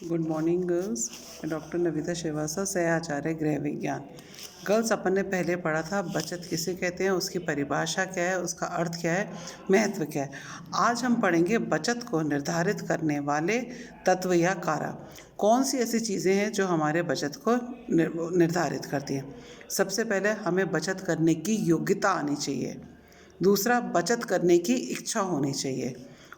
Good morning girls. मैं doctor Navita Srivastava, सह आचार्य गृह विज्ञान। गर्ल्स, अपन ने पहले पढ़ा था बचत किसे कहते हैं, उसकी परिभाषा क्या है, उसका अर्थ क्या है, महत्व क्या है। आज हम पढ़ेंगे बचत को निर्धारित करने वाले तत्व या कारक। कौन सी ऐसी चीज़ें हैं जो हमारे बचत को निर्धारित करती हैं। सबसे पहले हमें बचत करने की योग्यता आनी चाहिए। दूसरा, बचत करने की इच्छा होनी चाहिए।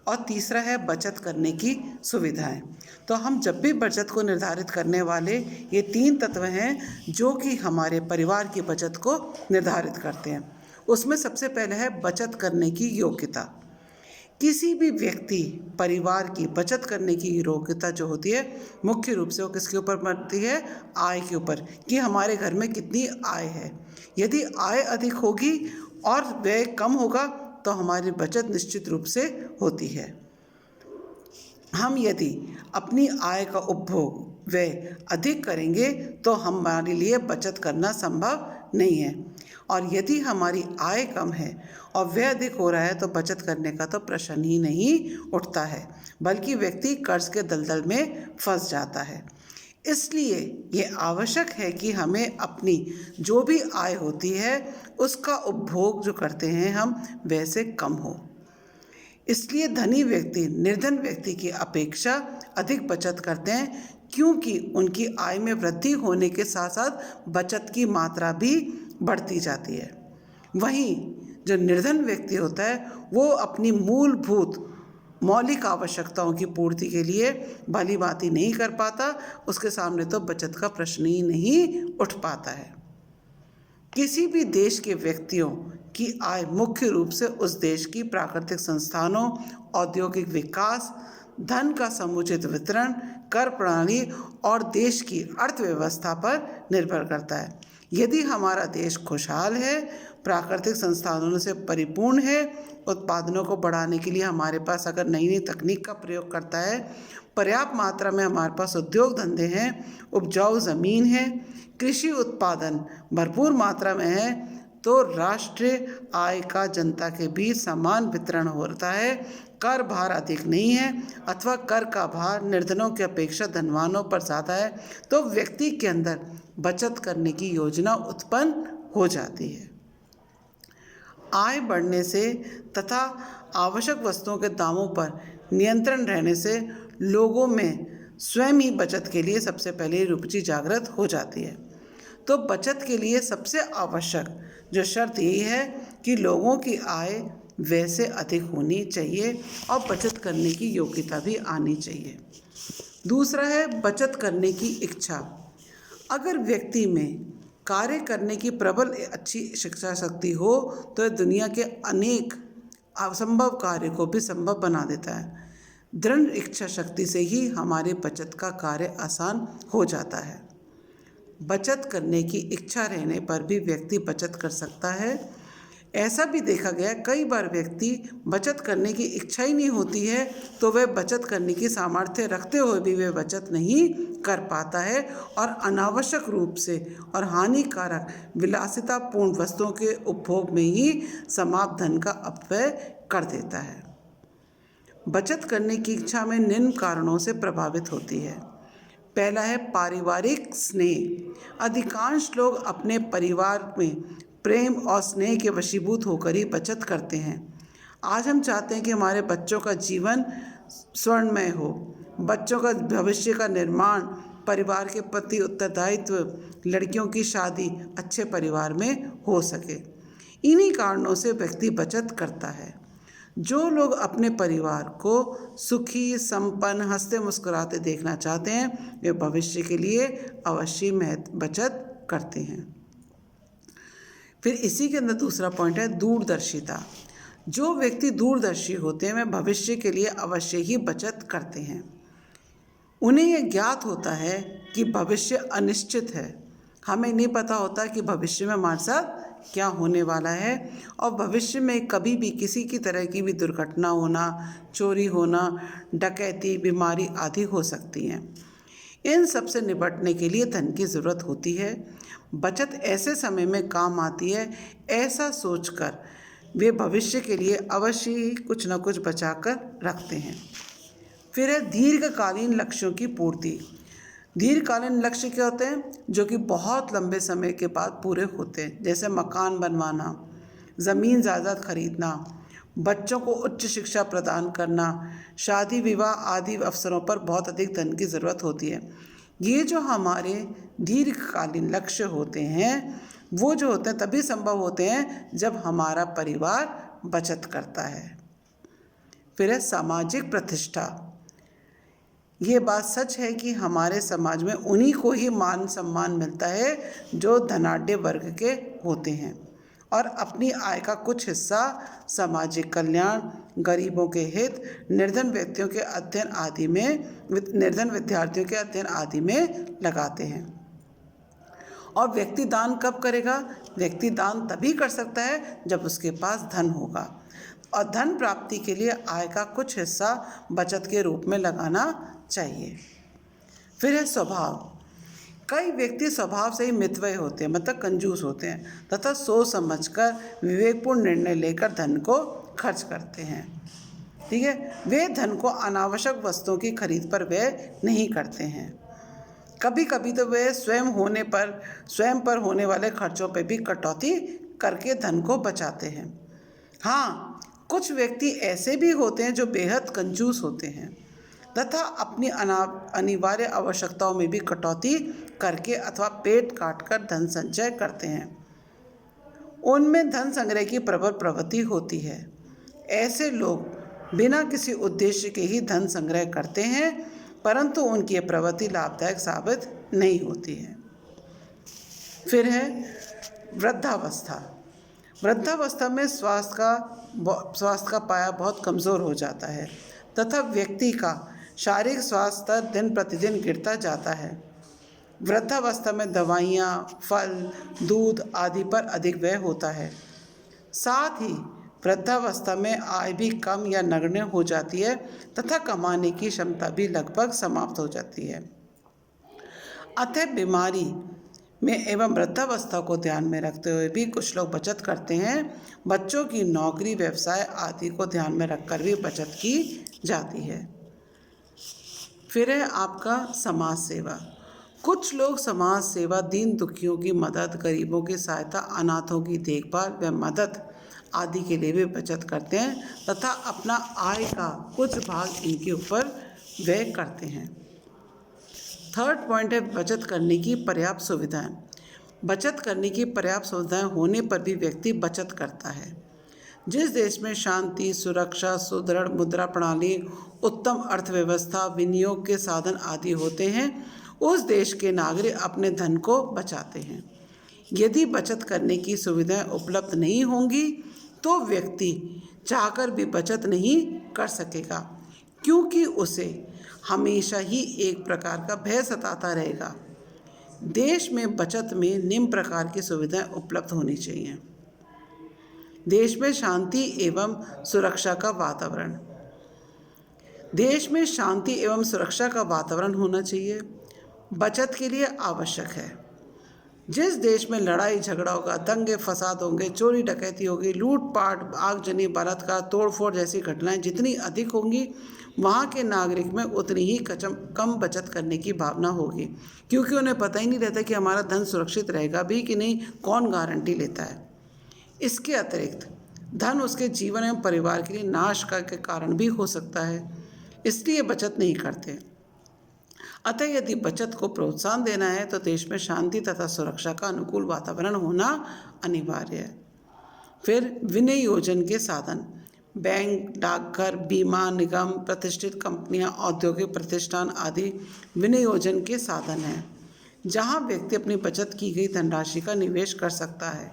और तीसरा है बचत करने की सुविधाएं। तो हम जब भी बचत को निर्धारित करने वाले ये 3 तत्व हैं जो कि हमारे परिवार की बचत को निर्धारित करते हैं। उसमें सबसे पहले है बचत करने की योग्यता। किसी भी व्यक्ति परिवार की बचत करने की योग्यता जो होती है, मुख्य रूप से वो किसके ऊपर बनती है? आय के ऊपर, कि हमारे घर में कितनी आय है। यदि आय अधिक होगी और व्यय कम होगा तो हमारी बचत निश्चित रूप से होती है। हम यदि अपनी आय का उपभोग व्यय अधिक करेंगे तो हमारे लिए बचत करना संभव नहीं है। और यदि हमारी आय कम है और व्यय अधिक हो रहा है तो बचत करने का तो प्रश्न ही नहीं उठता है, बल्कि व्यक्ति कर्ज के दलदल में फंस जाता है। इसलिए ये आवश्यक है कि हमें अपनी जो भी आय होती है उसका उपभोग जो करते हैं हम वैसे कम हो। इसलिए धनी व्यक्ति निर्धन व्यक्ति की अपेक्षा अधिक बचत करते हैं, क्योंकि उनकी आय में वृद्धि होने के साथ साथ बचत की मात्रा भी बढ़ती जाती है। वहीं जो निर्धन व्यक्ति होता है वो अपनी मूलभूत मौलिक आवश्यकताओं की पूर्ति के लिए भली भांति नहीं कर पाता, उसके सामने तो बचत का प्रश्न ही नहीं उठ पाता है। किसी भी देश के व्यक्तियों की आय मुख्य रूप से उस देश की प्राकृतिक संस्थानों, औद्योगिक विकास, धन का समुचित वितरण, कर प्रणाली और देश की अर्थव्यवस्था पर निर्भर करता है। यदि हमारा देश खुशहाल है, प्राकृतिक संसाधनों से परिपूर्ण है, उत्पादनों को बढ़ाने के लिए हमारे पास अगर नई नई तकनीक का प्रयोग करता है, पर्याप्त मात्रा में हमारे पास उद्योग धंधे हैं, उपजाऊ ज़मीन है, कृषि उत्पादन भरपूर मात्रा में है, तो राष्ट्रीय आय का जनता के बीच समान वितरण होता है, कर भार अधिक नहीं है अथवा कर का भार निर्धनों की अपेक्षा धनवानों पर ज़्यादा है, तो व्यक्ति के अंदर बचत करने की योजना उत्पन्न हो जाती है। आय बढ़ने से तथा आवश्यक वस्तुओं के दामों पर नियंत्रण रहने से लोगों में स्वयं ही बचत के लिए सबसे पहले रुचि जागृत हो जाती है। तो बचत के लिए सबसे आवश्यक जो शर्त यही है कि लोगों की आय वैसे अधिक होनी चाहिए और बचत करने की योग्यता भी आनी चाहिए। दूसरा है बचत करने की इच्छा। अगर व्यक्ति में कार्य करने की प्रबल अच्छी शिक्षा शक्ति हो तो दुनिया के अनेक असंभव कार्य को भी संभव बना देता है। दृढ़ इच्छा शक्ति से ही हमारे बचत का कार्य आसान हो जाता है। बचत करने की इच्छा रहने पर भी व्यक्ति बचत कर सकता है। ऐसा भी देखा गया, कई बार व्यक्ति बचत करने की इच्छा ही नहीं होती है तो वह बचत करने की सामर्थ्य रखते हुए भी वह बचत नहीं कर पाता है और अनावश्यक रूप से और हानिकारक विलासितापूर्ण वस्तुओं के उपभोग में ही समाप्त धन का अपव्यय कर देता है। बचत करने की इच्छा में निम्न कारणों से प्रभावित होती है। पहला है पारिवारिक स्नेह। अधिकांश लोग अपने परिवार में प्रेम और स्नेह के वशीभूत होकर ही बचत करते हैं। आज हम चाहते हैं कि हमारे बच्चों का जीवन स्वर्णमय हो, बच्चों का भविष्य का निर्माण, परिवार के प्रति उत्तरदायित्व, लड़कियों की शादी अच्छे परिवार में हो सके। इन्हीं कारणों से व्यक्ति बचत करता है। जो लोग अपने परिवार को सुखी, संपन्न, हंसते मुस्कुराते देखना चाहते हैं वे भविष्य के लिए अवश्य बचत करते हैं। फिर इसी के अंदर दूसरा पॉइंट है दूरदर्शिता। जो व्यक्ति दूरदर्शी होते हैं वे भविष्य के लिए अवश्य ही बचत करते हैं। उन्हें यह ज्ञात होता है कि भविष्य अनिश्चित है। हमें नहीं पता होता कि भविष्य में हमारे साथ क्या होने वाला है और भविष्य में कभी भी किसी की तरह की भी दुर्घटना होना, चोरी होना, डकैती, बीमारी आदि हो सकती हैं। इन सब से निपटने के लिए धन की ज़रूरत होती है। बचत ऐसे समय में काम आती है, ऐसा सोचकर वे भविष्य के लिए अवश्य ही कुछ न कुछ बचा कर रखते हैं। फिर है दीर्घकालीन लक्ष्यों की पूर्ति। दीर्घकालीन लक्ष्य क्या होते हैं? जो कि बहुत लंबे समय के बाद पूरे होते हैं, जैसे मकान बनवाना, ज़मीन जायदाद खरीदना, बच्चों को उच्च शिक्षा प्रदान करना, शादी विवाह आदि अवसरों पर बहुत अधिक धन की ज़रूरत होती है। ये जो हमारे दीर्घकालीन लक्ष्य होते हैं, वो जो होते हैं तभी संभव होते हैं जब हमारा परिवार बचत करता है। फिर है सामाजिक प्रतिष्ठा। ये बात सच है कि हमारे समाज में उन्हीं को ही मान सम्मान मिलता है जो धनाढ्य वर्ग के होते हैं और अपनी आय का कुछ हिस्सा सामाजिक कल्याण, गरीबों के हित, निर्धन विद्यार्थियों के अध्ययन आदि में लगाते हैं। और व्यक्ति दान कब करेगा? व्यक्ति दान तभी कर सकता है जब उसके पास धन होगा, और धन प्राप्ति के लिए आय का कुछ हिस्सा बचत के रूप में लगाना चाहिए। फिर है स्वभाव। कई व्यक्ति स्वभाव से ही मितव्ययी होते हैं, मतलब कंजूस होते हैं, तथा सोच समझकर विवेकपूर्ण निर्णय लेकर धन को खर्च करते हैं। ठीक है, वे धन को अनावश्यक वस्तुओं की खरीद पर व्यय नहीं करते हैं। कभी कभी तो वे स्वयं पर होने वाले खर्चों पर भी कटौती करके धन को बचाते हैं। हाँ, कुछ व्यक्ति ऐसे भी होते हैं जो बेहद कंजूस होते हैं तथा अपनी अनिवार्य आवश्यकताओं में भी कटौती करके अथवा पेट काट कर धन संचय करते हैं। उनमें धन संग्रह की प्रबल प्रवृत्ति होती है। ऐसे लोग बिना किसी उद्देश्य के ही धन संग्रह करते हैं, परंतु उनकी यह प्रवृत्ति लाभदायक साबित नहीं होती है। फिर है वृद्धावस्था। वृद्धावस्था में स्वास्थ्य का पाया बहुत कमज़ोर हो जाता है तथा व्यक्ति का शारीरिक स्वास्थ्य दिन प्रतिदिन गिरता जाता है। वृद्धावस्था में दवाइयाँ, फल, दूध आदि पर अधिक व्यय होता है। साथ ही वृद्धावस्था में आय भी कम या नगण्य हो जाती है तथा कमाने की क्षमता भी लगभग समाप्त हो जाती है। अतः बीमारी में एवं वृद्धावस्था को ध्यान में रखते हुए भी कुछ लोग बचत करते हैं। बच्चों की नौकरी, व्यवसाय आदि को ध्यान में रखकर भी बचत की जाती है। फिर है आपका समाज सेवा। कुछ लोग समाज सेवा, दीन दुखियों की मदद, गरीबों की सहायता, अनाथों की देखभाल व मदद आदि के लिए भी बचत करते हैं तथा अपना आय का कुछ भाग इनके ऊपर व्यय करते हैं। थर्ड पॉइंट है बचत करने की पर्याप्त सुविधाएं। बचत करने की पर्याप्त सुविधाएं होने पर भी व्यक्ति बचत करता है। जिस देश में शांति, सुरक्षा, सुदृढ़ मुद्रा प्रणाली, उत्तम अर्थव्यवस्था, विनियोग के साधन आदि होते हैं, उस देश के नागरिक अपने धन को बचाते हैं। यदि बचत करने की सुविधाएं उपलब्ध नहीं होंगी तो व्यक्ति चाहकर भी बचत नहीं कर सकेगा, क्योंकि उसे हमेशा ही एक प्रकार का भय सताता रहेगा। देश में बचत में निम्न प्रकार की सुविधाएं उपलब्ध होनी चाहिए। देश में शांति एवं सुरक्षा का वातावरण। देश में शांति एवं सुरक्षा का वातावरण होना चाहिए, बचत के लिए आवश्यक है। जिस देश में लड़ाई झगड़ा होगा, दंगे फसाद होंगे, चोरी डकैती होगी, लूटपाट, आगजनी, बलात्कार, तोड़फोड़ जैसी घटनाएं जितनी अधिक होंगी, वहाँ के नागरिक में उतनी ही कम बचत करने की भावना होगी, क्योंकि उन्हें पता ही नहीं रहता कि हमारा धन सुरक्षित रहेगा भी कि नहीं, कौन गारंटी लेता है। इसके अतिरिक्त धन उसके जीवन एवं परिवार के लिए नाश का के कारण भी हो सकता है, इसलिए बचत नहीं करते। अतः यदि बचत को प्रोत्साहन देना है तो देश में शांति तथा सुरक्षा का अनुकूल वातावरण होना अनिवार्य है। फिर विनियोजन के साधन। बैंक, डाकघर, बीमा निगम, प्रतिष्ठित कंपनियां, औद्योगिक प्रतिष्ठान आदि विनियोजन के साधन हैं, जहां व्यक्ति अपनी बचत की गई धनराशि का निवेश कर सकता है।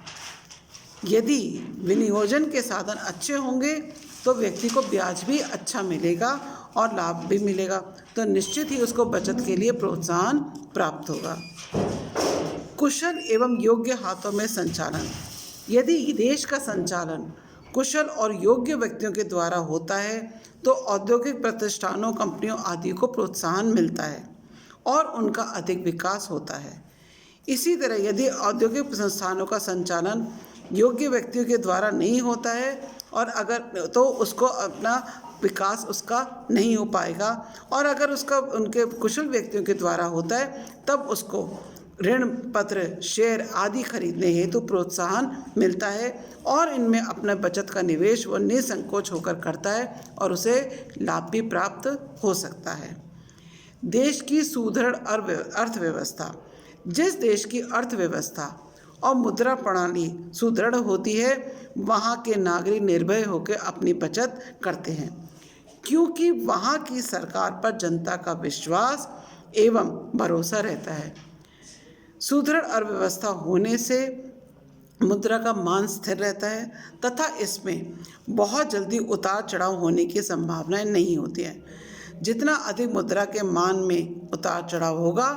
यदि विनियोजन के साधन अच्छे होंगे तो व्यक्ति को ब्याज भी अच्छा मिलेगा और लाभ भी मिलेगा, तो निश्चित ही उसको बचत के लिए प्रोत्साहन प्राप्त होगा। कुशल एवं योग्य हाथों में संचालन। यदि देश का संचालन कुशल और योग्य व्यक्तियों के द्वारा होता है तो औद्योगिक प्रतिष्ठानों, कंपनियों आदि को प्रोत्साहन मिलता है और उनका अधिक विकास होता है। इसी तरह यदि औद्योगिक संस्थानों का संचालन योग्य व्यक्तियों के द्वारा नहीं होता है और अगर तो उसको अपना विकास उसका नहीं हो पाएगा। और अगर उसका उनके कुशल व्यक्तियों के द्वारा होता है तब उसको ऋण पत्र, शेयर आदि खरीदने हेतु प्रोत्साहन मिलता है और इनमें अपने बचत का निवेश वो निसंकोच होकर करता है और उसे लाभ भी प्राप्त हो सकता है। देश की सुदृढ़ अर्थव्यवस्था। जिस देश की अर्थव्यवस्था और मुद्रा प्रणाली सुदृढ़ होती है वहाँ के नागरिक निर्भय होकर अपनी बचत करते हैं, क्योंकि वहाँ की सरकार पर जनता का विश्वास एवं भरोसा रहता है। सुदृढ़ अर्थव्यवस्था होने से मुद्रा का मान स्थिर रहता है तथा इसमें बहुत जल्दी उतार चढ़ाव होने की संभावनाएं नहीं होती हैं। जितना अधिक मुद्रा के मान में उतार चढ़ाव होगा,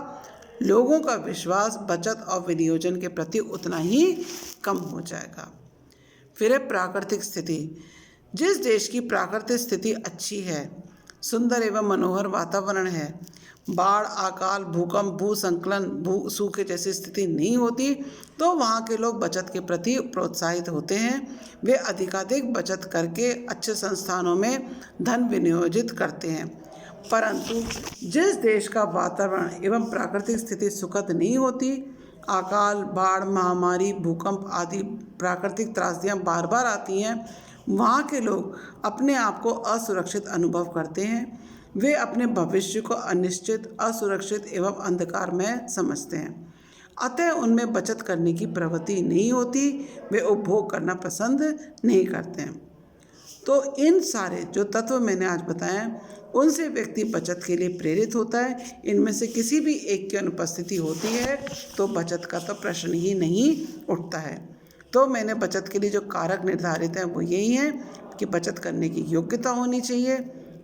लोगों का विश्वास बचत और विनियोजन के प्रति उतना ही कम हो जाएगा। फिर है प्राकृतिक स्थिति। जिस देश की प्राकृतिक स्थिति अच्छी है, सुंदर एवं मनोहर वातावरण है, बाढ़, अकाल, भूकंप, भूस्खलन, भू सूखे जैसी स्थिति नहीं होती, तो वहाँ के लोग बचत के प्रति प्रोत्साहित होते हैं। वे अधिकाधिक बचत करके अच्छे संस्थानों में धन विनियोजित करते हैं। परंतु जिस देश का वातावरण एवं प्राकृतिक स्थिति सुखद नहीं होती, अकाल, बाढ़, महामारी, भूकंप आदि प्राकृतिक त्रासदियाँ बार बार आती हैं, वहाँ के लोग अपने आप को असुरक्षित अनुभव करते हैं। वे अपने भविष्य को अनिश्चित, असुरक्षित एवं अंधकार में समझते हैं। अतः उनमें बचत करने की प्रवृत्ति नहीं होती, वे उपभोग करना पसंद नहीं करते हैं। तो इन सारे जो तत्व मैंने आज बताए उनसे व्यक्ति बचत के लिए प्रेरित होता है। इनमें से किसी भी एक की अनुपस्थिति होती है तो बचत का तो प्रश्न ही नहीं उठता है। तो मैंने बचत के लिए जो कारक निर्धारित हैं वो यही हैं कि बचत करने की योग्यता होनी चाहिए,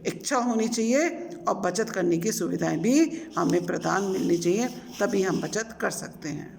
इच्छा होनी चाहिए और बचत करने की सुविधाएं भी हमें प्रदान मिलनी चाहिए, तभी हम बचत कर सकते हैं।